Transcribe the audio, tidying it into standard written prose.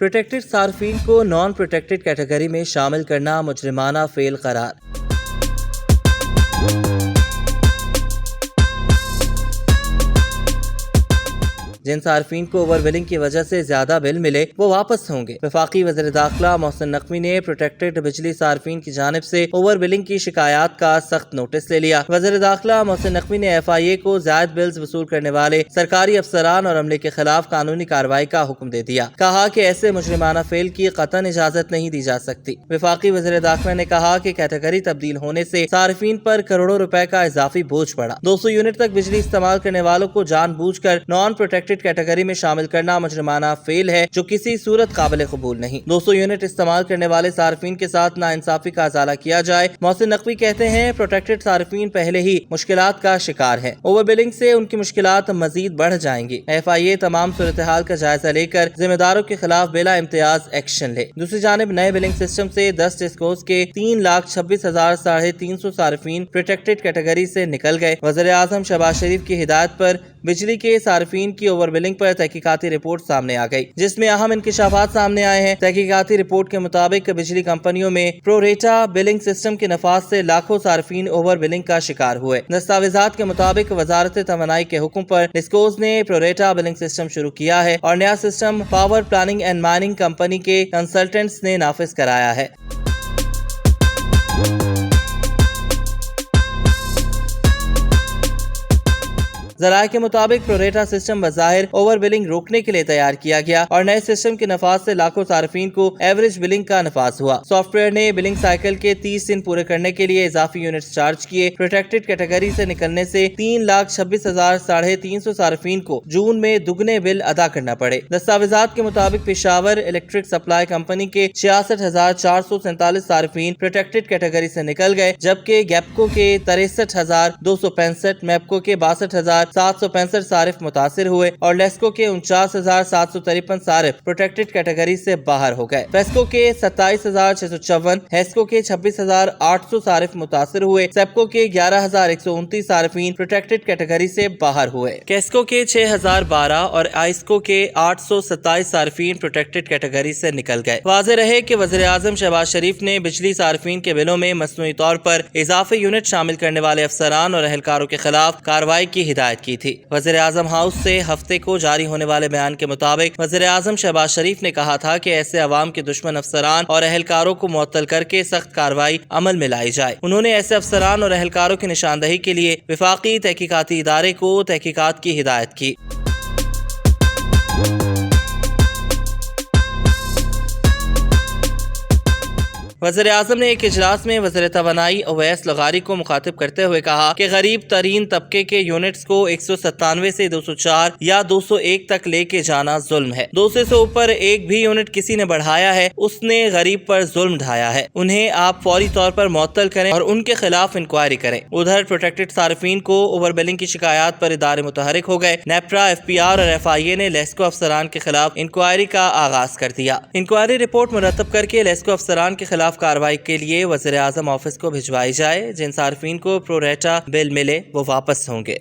Protected صارفین کو naan protected category میں شامل کرنا مجرمانہ فعل قرار۔ جن صارفین کو اوور بلنگ کی وجہ سے زیادہ بل ملے وہ واپس ہوں گے۔ وفاقی وزیر داخلہ محسن نقوی نے پروٹیکٹڈ بجلی صارفین کی جانب سے اوور بلنگ کی شکایات کا سخت نوٹس لے لیا۔ وزیر داخلہ محسن نقوی نے FIA کو زائد بلز وصول کرنے والے سرکاری افسران اور عملے کے خلاف قانونی کارروائی کا حکم دے دیا۔ کہا کہ ایسے مجرمانہ فعل کی قطعاً اجازت نہیں دی جا سکتی۔ وفاقی وزیر داخلہ نے کہا کہ کیٹیگری تبدیل ہونے سے صارفین پر کروڑوں روپے کا اضافی بوجھ پڑا۔ 200 یونٹ تک بجلی استعمال کرنے والوں کو جان بوجھ کر نان پروٹیکٹڈ کیٹیگری میں شامل کرنا مجرمانہ فعل ہے جو کسی صورت قابل قبول نہیں۔ 200 یونٹ استعمال کرنے والے صارفین کے ساتھ ناانصافی کا ازالہ کیا جائے۔ محسن نقوی کہتے ہیں پروٹیکٹڈ صارفین پہلے ہی مشکلات کا شکار ہیں، اوور بلنگ سے ان کی مشکلات مزید بڑھ جائیں گی۔ FIA تمام صورتحال کا جائزہ لے کر ذمہ داروں کے خلاف بلا امتیاز ایکشن لے۔ دوسری جانب نئے بلنگ سسٹم سے 10 ڈسکوز کے 3,26,350 صارفین پروٹیکٹڈ کیٹیگری سے نکل گئے۔ وزیر اعظم شہباز شریف کی ہدایت پر بجلی کے صارفین کی اوور بلنگ پر تحقیقاتی رپورٹ سامنے آ گئی، جس میں اہم انکشافات سامنے آئے ہیں۔ تحقیقاتی رپورٹ کے مطابق بجلی کمپنیوں میں پرو ریٹا بلنگ سسٹم کے نفاذ سے لاکھوں صارفین اوور بلنگ کا شکار ہوئے۔ دستاویزات کے مطابق وزارت توانائی کے حکم پر ڈسکوز نے پرو ریٹا بلنگ سسٹم شروع کیا ہے اور نیا system power planning and mining company کے کنسلٹنٹس نے نافذ کرایا ہے۔ ذرائع کے مطابق پروریٹا سسٹم بظاہر اوور بلنگ روکنے کے لیے تیار کیا گیا اور نئے سسٹم کے نفاذ سے لاکھوں صارفین کو ایوریج بلنگ کا نفاذ ہوا۔ سافٹ ویئر نے بلنگ سائیکل کے 30 دن پورے کرنے کے لیے اضافی یونٹس چارج کیے۔ پروٹیکٹڈ کیٹیگری سے نکلنے سے 3,26,350 صارفین کو جون میں دگنے بل ادا کرنا پڑے۔ دستاویزات کے مطابق پشاور الیکٹرک سپلائی کمپنی کے 66,447 صارفین پروٹیکٹڈ کیٹیگری سے نکل گئے، جبکہ گیپکو کے 63,265، میپکو کے 62,765 صارف متاثر ہوئے اور لیسکو کے 49,753 صارف پروٹیکٹڈ کیٹیگری سے باہر ہو گئے۔ فیسکو کے 27,654، ہیسکو کے 26,800 صارف متاثر ہوئے۔ سیپکو کے 11,129 صارفین پروٹیکٹڈ کیٹیگری سے باہر ہوئے۔ کیسکو کے 6,012 اور آئسکو کے 827 صارفین پروٹیکٹڈ کیٹیگری سے نکل گئے۔ واضح رہے کہ وزیر اعظم شہباز شریف نے بجلی صارفین کے بلوں میں مصنوعی طور پر اضافی یونٹ شامل کرنے والے افسران اور اہلکاروں کے خلاف کارروائی کی ہدایت کی تھی۔ وزیر اعظم ہاؤس سے ہفتے کو جاری ہونے والے بیان کے مطابق وزیر اعظم شہباز شریف نے کہا تھا کہ ایسے عوام کے دشمن افسران اور اہلکاروں کو معطل کر کے سخت کارروائی عمل میں لائی جائے۔ انہوں نے ایسے افسران اور اہلکاروں کی نشاندہی کے لیے وفاقی تحقیقاتی ادارے کو تحقیقات کی ہدایت کی۔ وزیر اعظم نے ایک اجلاس میں وزیر توانائی اویس لغاری کو مخاطب کرتے ہوئے کہا کہ غریب ترین طبقے کے یونٹس کو 197 سے 204 یا 201 تک لے کے جانا ظلم ہے۔ 200 سے اوپر ایک بھی یونٹ کسی نے بڑھایا ہے، اس نے غریب پر ظلم ڈھایا ہے۔ انہیں آپ فوری طور پر معطل کریں اور ان کے خلاف انکوائری کریں۔ ادھر پروٹیکٹڈ صارفین کو اوور بلنگ کی شکایات پر ادارے متحرک ہو گئے۔ نیپرا، FPR اور FIA نے لیسکو افسران کے خلاف انکوائری کا آغاز کر دیا۔ انکوائری رپورٹ مرتب کر کے لیسکو افسران کے خلاف کارروائی کے لیے وزیر اعظم آفس کو بھجوائی جائے۔ جن صارفین کو پرو ریٹا بل ملے وہ واپس ہوں گے۔